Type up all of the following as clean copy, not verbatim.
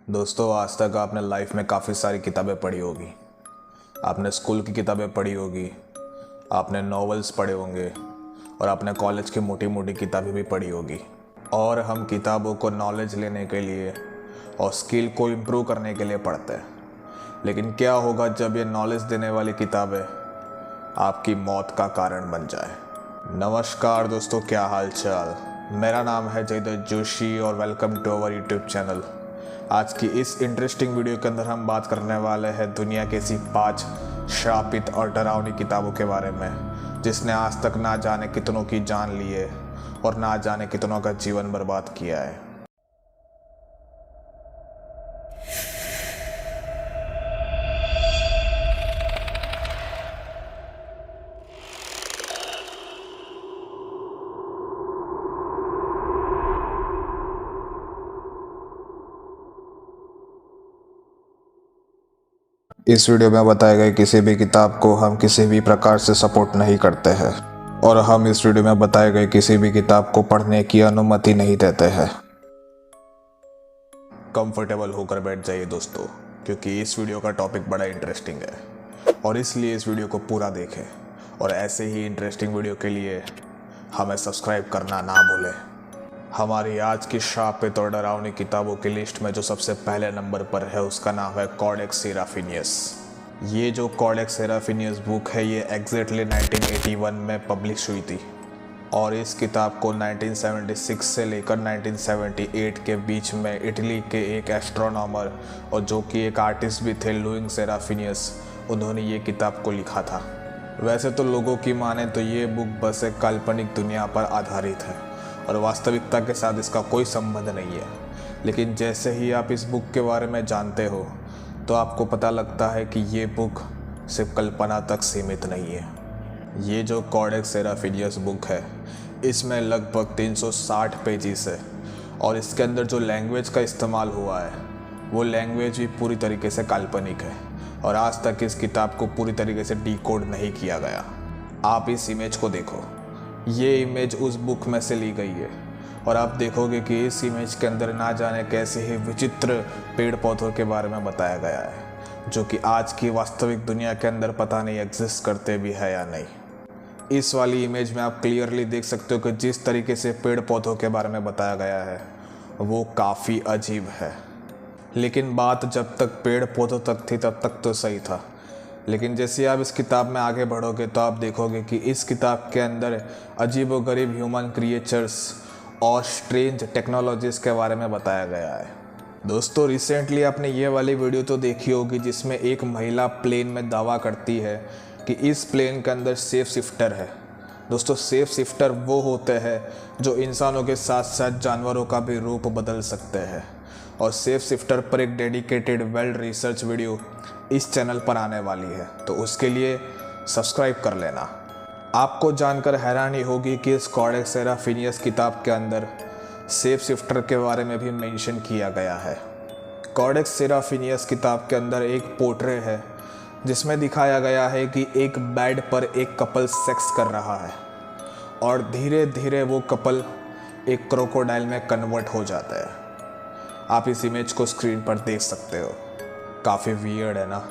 दोस्तों, आज तक आपने लाइफ में काफ़ी सारी किताबें पढ़ी होगी। आपने स्कूल की किताबें पढ़ी होगी, आपने नॉवेल्स पढ़े होंगे और आपने कॉलेज की मोटी मोटी किताबें भी पढ़ी होगी। और हम किताबों को नॉलेज लेने के लिए और स्किल को इम्प्रूव करने के लिए पढ़ते हैं। लेकिन क्या होगा जब ये नॉलेज देने वाली किताबें आपकी मौत का कारण बन जाए। नमस्कार दोस्तों, क्या हाल चाल। मेरा नाम है जयदत्त जोशी और welcome to our YouTube channel. आज की इस इंटरेस्टिंग वीडियो के अंदर हम बात करने वाले हैं दुनिया की ऐसी 5 श्रापित और डरावनी किताबों के बारे में जिसने आज तक ना जाने कितनों की जान ली है और ना जाने कितनों का जीवन बर्बाद किया है। इस वीडियो में बताए गए किसी भी किताब को हम किसी भी प्रकार से सपोर्ट नहीं करते हैं और हम इस वीडियो में बताए गए किसी भी किताब को पढ़ने की अनुमति नहीं देते हैं। कंफर्टेबल होकर बैठ जाइए दोस्तों, क्योंकि इस वीडियो का टॉपिक बड़ा इंटरेस्टिंग है और इसलिए इस वीडियो को पूरा देखें और ऐसे ही इंटरेस्टिंग वीडियो के लिए हमें सब्सक्राइब करना ना भूलें। हमारी आज की श्रापित और डरावनी किताबों की लिस्ट में जो सबसे पहले नंबर पर है उसका नाम है कॉडेक्स सेराफिनियस। ये जो कॉडेक्स सेराफिनियस बुक है ये एग्जैक्टली 1981 में पब्लिश हुई थी और इस किताब को 1976 से लेकर 1978 के बीच में इटली के एक एस्ट्रोनॉमर और जो कि एक आर्टिस्ट भी थे, लुइस सेराफिनियस, उन्होंने ये किताब को लिखा था। वैसे तो लोगों की माने तो ये बुक बस एक काल्पनिक दुनिया पर आधारित है और वास्तविकता के साथ इसका कोई संबंध नहीं है। लेकिन जैसे ही आप इस बुक के बारे में जानते हो तो आपको पता लगता है कि ये बुक सिर्फ कल्पना तक सीमित नहीं है। ये जो कॉडेक्स सेराफिनियस बुक है इसमें लगभग 360 पेजेस है और इसके अंदर जो लैंग्वेज का इस्तेमाल हुआ है वो लैंग्वेज भी पूरी तरीके से काल्पनिक है और आज तक इस किताब को पूरी तरीके से डिकोड नहीं किया गया। आप इस इमेज को देखो, ये इमेज उस बुक में से ली गई है और आप देखोगे कि इस इमेज के अंदर ना जाने कैसे ही विचित्र पेड़ पौधों के बारे में बताया गया है जो कि आज की वास्तविक दुनिया के अंदर पता नहीं एग्जिस्ट करते भी है या नहीं। इस वाली इमेज में आप क्लियरली देख सकते हो कि जिस तरीके से पेड़ पौधों के बारे में बताया गया है वो काफ़ी अजीब है। लेकिन बात जब तक पेड़ पौधों तक थी तब तक तो सही था, लेकिन जैसे आप इस किताब में आगे बढ़ोगे तो आप देखोगे कि इस किताब के अंदर अजीबोगरीब ह्यूमन क्रिएचर्स और स्ट्रेंज टेक्नोलॉजीज़ के बारे में बताया गया है। दोस्तों, रिसेंटली आपने ये वाली वीडियो तो देखी होगी जिसमें एक महिला प्लेन में दावा करती है कि इस प्लेन के अंदर सेफ शिफ्टर है। दोस्तों, सेफ शिफ्टर वो होते हैं जो इंसानों के साथ साथ जानवरों का भी रूप बदल सकते हैं और सेफ शिफ्टर पर एक डेडिकेटेड वेल रिसर्च वीडियो इस चैनल पर आने वाली है, तो उसके लिए सब्सक्राइब कर लेना। आपको जानकर हैरानी होगी कि इस कॉडेक्स सेराफिनियस किताब के अंदर सेफ शिफ्टर के बारे में भी मेंशन किया गया है। कॉडेक्स सेराफिनियस किताब के अंदर एक पोर्ट्रेट है जिसमें दिखाया गया है कि एक बेड पर एक कपल सेक्स कर रहा है और धीरे धीरे वो कपल एक क्रोकोडाइल में कन्वर्ट हो जाता है। आप इस इमेज को स्क्रीन पर देख सकते हो, काफ़ी वियर्ड है ना।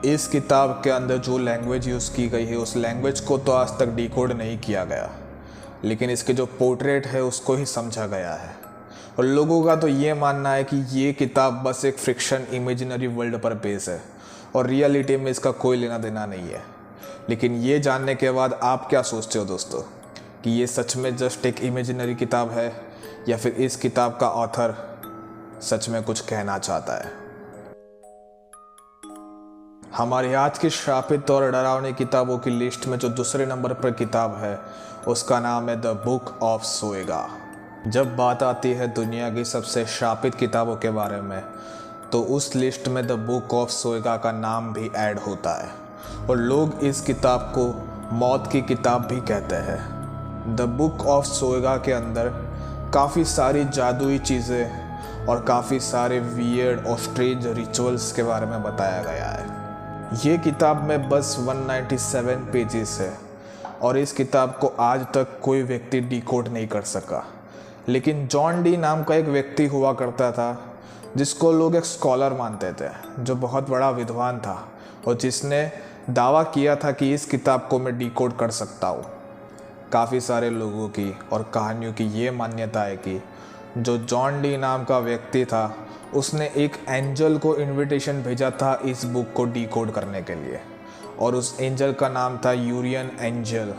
इस किताब के अंदर जो लैंग्वेज यूज़ की गई है उस लैंग्वेज को तो आज तक डिकोड नहीं किया गया, लेकिन इसके जो पोर्ट्रेट है उसको ही समझा गया है और लोगों का तो ये मानना है कि ये किताब बस एक फ्रिक्शन इमेजिनरी वर्ल्ड पर बेस है और रियलिटी में इसका कोई लेना देना नहीं है। लेकिन ये जानने के बाद आप क्या सोचते हो दोस्तों कि ये सच में जस्ट एक इमेजिनरी किताब है या फिर इस किताब का ऑथर सच में कुछ कहना चाहता है। हमारी आज की श्रापित और डरावनी किताबों की लिस्ट में जो दूसरे नंबर पर किताब है उसका नाम है द बुक ऑफ सोएगा। जब बात आती है दुनिया की सबसे श्रापित किताबों के बारे में तो उस लिस्ट में द बुक ऑफ सोएगा का नाम भी ऐड होता है और लोग इस किताब को मौत की किताब भी कहते हैं। द बुक ऑफ सोएगा के अंदर काफ़ी सारी जादुई चीज़ें और काफ़ी सारे वियर्ड और स्ट्रेंज रिचुअल्स के बारे में बताया गया है। ये किताब में बस 197 पेजेस है और इस किताब को आज तक कोई व्यक्ति डिकोड नहीं कर सका। लेकिन जॉन डी नाम का एक व्यक्ति हुआ करता था जिसको लोग एक स्कॉलर मानते थे, जो बहुत बड़ा विद्वान था और जिसने दावा किया था कि इस किताब को मैं डिकोड कर सकता हूँ। काफ़ी सारे लोगों की और कहानियों की ये मान्यता है कि जो जॉन डी नाम का व्यक्ति था, उसने एक एंजल को इनविटेशन भेजा था इस बुक को डिकोड करने के लिए, और उस एंजल का नाम था यूरियन एंजल।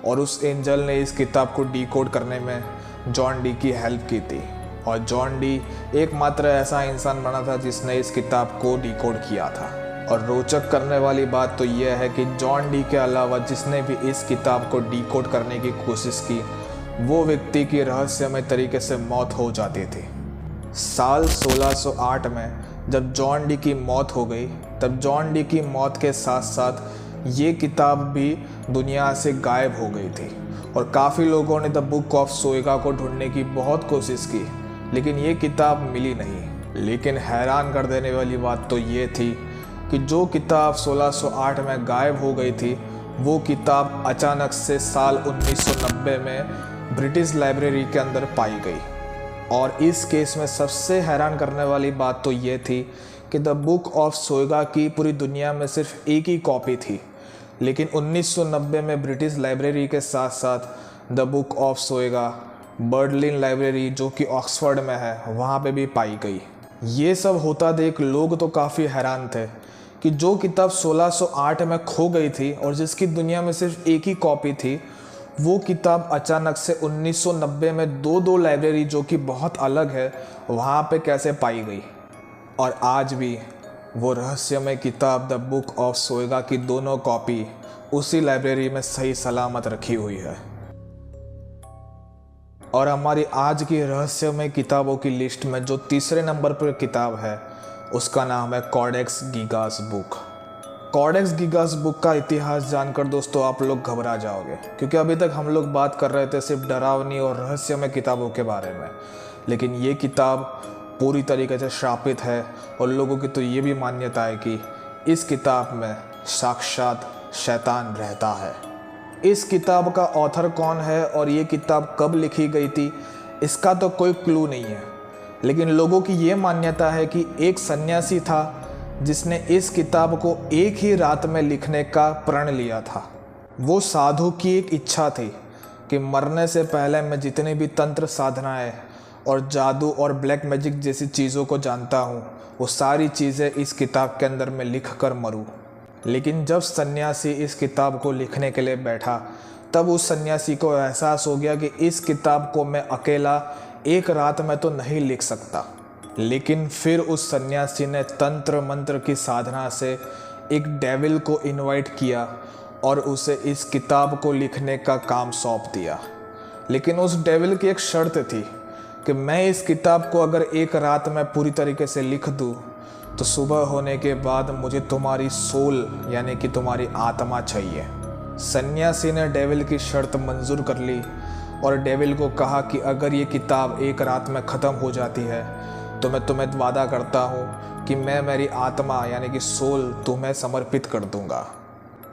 और उस एंजल ने इस किताब को डिकोड करने में जॉन डी की हेल्प की थी, और जॉन डी एकमात्र ऐसा इंसान बना था जिसने इस किताब को डिकोड किया था। और रोचक करने वाली बात तो यह है कि जॉन डी के अलावा जिसने भी इस किताब को डिकोड करने की कोशिश की, वो व्यक्ति की रहस्यमय तरीके से मौत हो जाती थी। साल 1608 में जब जॉन डी की मौत हो गई, तब जॉन डी की मौत के साथ साथ ये किताब भी दुनिया से गायब हो गई थी। और काफ़ी लोगों ने द बुक ऑफ सोएगा को ढूंढने की बहुत कोशिश की, लेकिन ये किताब मिली नहीं। लेकिन हैरान कर देने वाली बात तो ये थी कि जो किताब 1608 में गायब हो गई थी, वो किताब अचानक से साल 1990 में ब्रिटिश लाइब्रेरी के अंदर पाई गई। और इस केस में सबसे हैरान करने वाली बात तो ये थी कि द बुक ऑफ सोएगा की पूरी दुनिया में सिर्फ एक ही कॉपी थी, लेकिन 1990 में ब्रिटिश लाइब्रेरी के साथ साथ द बुक ऑफ सोएगा बर्डलिन लाइब्रेरी, जो कि ऑक्सफोर्ड में है, वहाँ पे भी पाई गई। ये सब होता देख लोग तो काफ़ी हैरान थे कि जो किताब 1608 में खो गई थी और जिसकी दुनिया में सिर्फ एक ही कॉपी थी, वो किताब अचानक से 1990 में दो लाइब्रेरी जो कि बहुत अलग है, वहाँ पे कैसे पाई गई। और आज भी वो रहस्यमय किताब द बुक ऑफ सोएगा की दोनों कॉपी उसी लाइब्रेरी में सही सलामत रखी हुई है। और हमारी आज की रहस्यमय किताबों की लिस्ट में जो तीसरे नंबर पर किताब है, उसका नाम है कॉडेक्स गिगास बुक। कॉडेक्स गिगास बुक का इतिहास जानकर दोस्तों आप लोग घबरा जाओगे, क्योंकि अभी तक हम लोग बात कर रहे थे सिर्फ डरावनी और रहस्यमय किताबों के बारे में, लेकिन ये किताब पूरी तरीके से श्रापित है। और लोगों की तो ये भी मान्यता है कि इस किताब में साक्षात शैतान रहता है। इस किताब का ऑथर कौन है और ये किताब कब लिखी गई थी, इसका तो कोई क्लू नहीं है, लेकिन लोगों की ये मान्यता है कि एक सन्यासी था जिसने इस किताब को एक ही रात में लिखने का प्रण लिया था। वो साधु की एक इच्छा थी कि मरने से पहले मैं जितनी भी तंत्र साधनाएं और जादू और ब्लैक मैजिक जैसी चीज़ों को जानता हूँ, वो सारी चीज़ें इस किताब के अंदर मैं लिख कर मरूँ। लेकिन जब सन्यासी इस किताब को लिखने के लिए बैठा, तब उस सन्यासी को एहसास हो गया कि इस किताब को मैं अकेला एक रात में तो नहीं लिख सकता। लेकिन फिर उस सन्यासी ने तंत्र मंत्र की साधना से एक डेविल को इनवाइट किया और उसे इस किताब को लिखने का काम सौंप दिया। लेकिन उस डेविल की एक शर्त थी कि मैं इस किताब को अगर एक रात में पूरी तरीके से लिख दूँ तो सुबह होने के बाद मुझे तुम्हारी सोल यानी कि तुम्हारी आत्मा चाहिए। सन्यासी ने डेविल की शर्त मंजूर कर ली और डेविल को कहा कि अगर ये किताब एक रात में ख़त्म हो जाती है तो मैं तुम्हें वादा करता हूँ कि मैं मेरी आत्मा यानी कि सोल तुम्हें समर्पित कर दूँगा।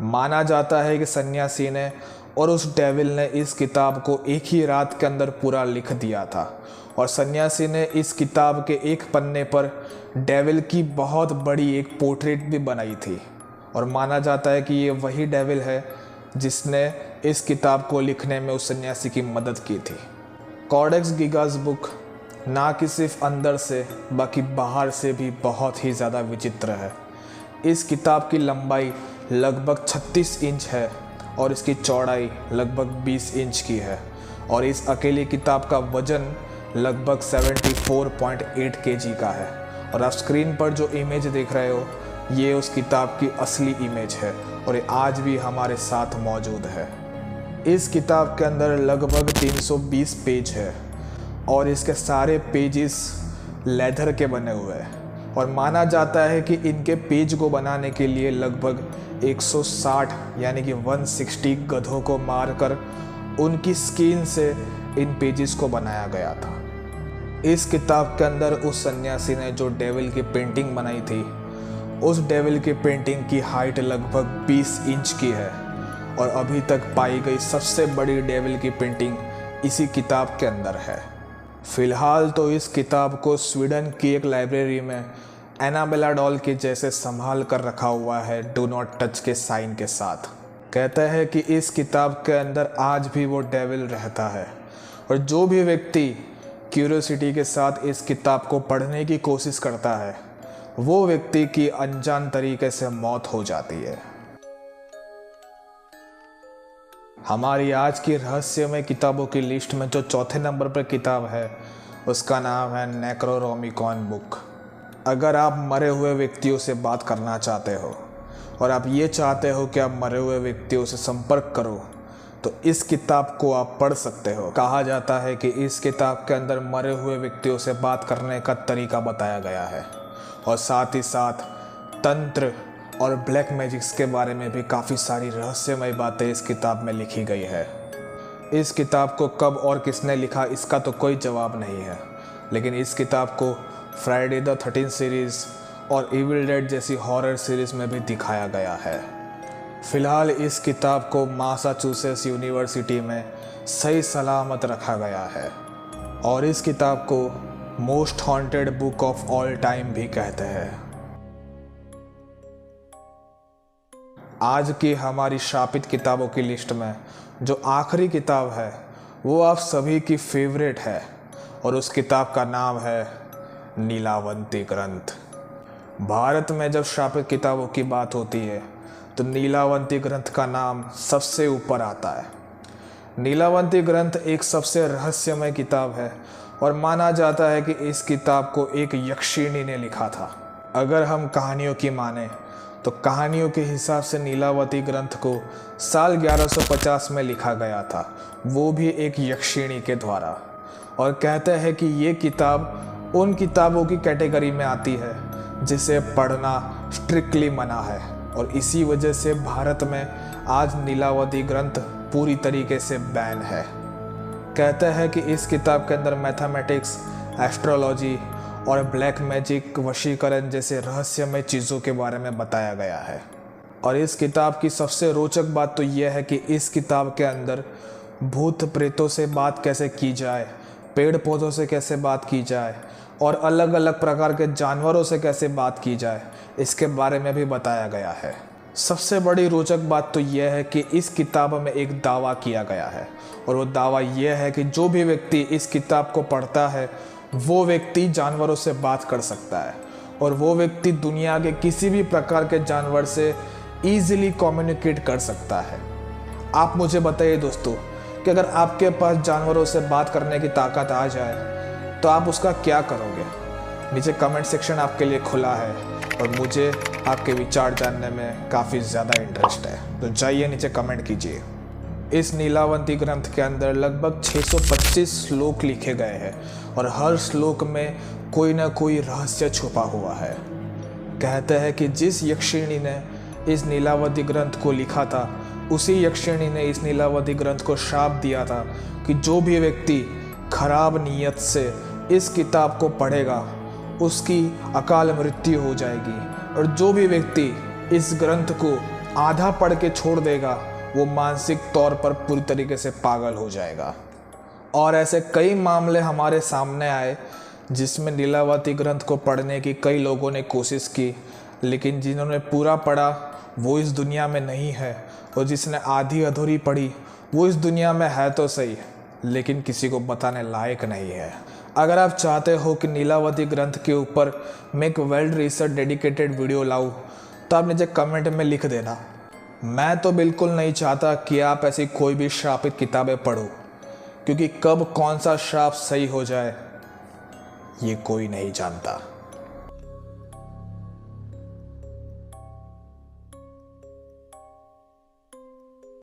माना जाता है कि सन्यासी ने और उस डेविल ने इस किताब को एक ही रात के अंदर पूरा लिख दिया था। और सन्यासी ने इस किताब के एक पन्ने पर डेविल की बहुत बड़ी एक पोर्ट्रेट भी बनाई थी, और माना जाता है कि ये वही डेविल है जिसने इस किताब को लिखने में उस सन्यासी की मदद की थी। कॉडेक्स गिगास बुक ना कि सिर्फ अंदर से बाकी बाहर से भी बहुत ही ज़्यादा विचित्र है। इस किताब की लंबाई लगभग 36 इंच है और इसकी चौड़ाई लगभग 20 इंच की है, और इस अकेली किताब का वजन लगभग 74.8 kg का है। और आप स्क्रीन पर जो इमेज देख रहे हो, ये उस किताब की असली इमेज है और ये आज भी हमारे साथ मौजूद है। इस किताब के अंदर लगभग 320 पेज है और इसके सारे पेजेस लेदर के बने हुए हैं, और माना जाता है कि इनके पेज को बनाने के लिए लगभग 160 यानी कि 160 गधों को मारकर उनकी स्किन से इन पेजेस को बनाया गया था। इस किताब के अंदर उस सन्यासी ने जो डेविल की पेंटिंग बनाई थी, उस डेविल की पेंटिंग की हाइट लगभग 20 इंच की है, और अभी तक पाई गई सबसे बड़ी डेविल की पेंटिंग इसी किताब के अंदर है। फ़िलहाल तो इस किताब को स्वीडन की एक लाइब्रेरी में एनाबेला डॉल के जैसे संभाल कर रखा हुआ है, डू नॉट टच के साइन के साथ। कहता है कि इस किताब के अंदर आज भी वो डेविल रहता है और जो भी व्यक्ति क्यूरियोसिटी के साथ इस किताब को पढ़ने की कोशिश करता है वो व्यक्ति की अनजान तरीके से मौत हो जाती है। हमारी आज की रहस्यमय किताबों की लिस्ट में जो चौथे नंबर पर किताब है उसका नाम है नेक्रोनोमिकॉन बुक। अगर आप मरे हुए व्यक्तियों से बात करना चाहते हो और आप ये चाहते हो कि आप मरे हुए व्यक्तियों से संपर्क करो तो इस किताब को आप पढ़ सकते हो। कहा जाता है कि इस किताब के अंदर मरे हुए व्यक्तियों से बात करने का तरीका बताया गया है और साथ ही साथ तंत्र और ब्लैक मैजिक्स के बारे में भी काफ़ी सारी रहस्यमय बातें इस किताब में लिखी गई है। इस किताब को कब और किसने लिखा इसका तो कोई जवाब नहीं है, लेकिन इस किताब को फ्राइडे द 13th सीरीज़ और इविल डेड जैसी हॉरर सीरीज़ में भी दिखाया गया है। फ़िलहाल इस किताब को मासाचुसेट्स यूनिवर्सिटी में सही सलामत रखा गया है और इस किताब को most haunted book of all time भी कहते हैं। आज की हमारी श्रापित किताबों की लिस्ट में जो आखिरी किताब है वो आप सभी की फेवरेट है और उस किताब का नाम है नीलावंती ग्रंथ। भारत में जब श्रापित किताबों की बात होती है तो नीलावंती ग्रंथ का नाम सबसे ऊपर आता है। नीलावंती ग्रंथ एक सबसे रहस्यमय किताब है और माना जाता है कि इस किताब को एक यक्षिणी ने लिखा था। अगर हम कहानियों की माने तो कहानियों के हिसाब से नीलावती ग्रंथ को साल 1150 में लिखा गया था, वो भी एक यक्षिणी के द्वारा। और कहते हैं कि ये किताब उन किताबों की कैटेगरी में आती है जिसे पढ़ना स्ट्रिक्टली मना है और इसी वजह से भारत में आज नीलावती ग्रंथ पूरी तरीके से बैन है। कहते हैं कि इस किताब के अंदर मैथमेटिक्स, एस्ट्रोलॉजी और ब्लैक मैजिक, वशीकरण जैसे रहस्यमय चीज़ों के बारे में बताया गया है। और इस किताब की सबसे रोचक बात तो यह है कि इस किताब के अंदर भूत प्रेतों से बात कैसे की जाए, पेड़ पौधों से कैसे बात की जाए और अलग अलग प्रकार के जानवरों से कैसे बात की जाए इसके बारे में भी बताया गया है। सबसे बड़ी रोचक बात तो यह है कि इस किताब में एक दावा किया गया है और वो दावा यह है कि जो भी व्यक्ति इस किताब को पढ़ता है वो व्यक्ति जानवरों से बात कर सकता है और वो व्यक्ति दुनिया के किसी भी प्रकार के जानवर से ईजिली कम्युनिकेट कर सकता है। आप मुझे बताइए दोस्तों कि अगर आपके पास जानवरों से बात करने की ताकत आ जाए तो आप उसका क्या करोगे? नीचे कमेंट सेक्शन आपके लिए खुला है और मुझे आपके विचार जानने में काफ़ी ज़्यादा इंटरेस्ट है, तो जाइए नीचे कमेंट कीजिए। इस नीलावंती ग्रंथ के अंदर लगभग 625 श्लोक लिखे गए हैं और हर श्लोक में कोई ना कोई रहस्य छुपा हुआ है। कहते हैं कि जिस यक्षिणी ने इस नीलावती ग्रंथ को लिखा था उसी यक्षिणी ने इस नीलावती ग्रंथ को श्राप दिया था कि जो भी व्यक्ति खराब नीयत से इस किताब को पढ़ेगा उसकी अकाल मृत्यु हो जाएगी और जो भी व्यक्ति इस ग्रंथ को आधा पढ़ के छोड़ देगा वो मानसिक तौर पर पूरी तरीके से पागल हो जाएगा। और ऐसे कई मामले हमारे सामने आए जिसमें नीलावती ग्रंथ को पढ़ने की कई लोगों ने कोशिश की, लेकिन जिन्होंने पूरा पढ़ा वो इस दुनिया में नहीं है और जिसने आधी अधूरी पढ़ी वो इस दुनिया में है तो सही लेकिन किसी को बताने लायक नहीं है। अगर आप चाहते हो कि नीलावती ग्रंथ के ऊपर मैं एक वेल रिसर्च डेडिकेटेड वीडियो लाऊं तो आप नीचे कमेंट में लिख देना। मैं तो बिल्कुल नहीं चाहता कि आप ऐसी कोई भी श्रापित किताबें पढ़ो, क्योंकि कब कौन सा श्राप सही हो जाए ये कोई नहीं जानता।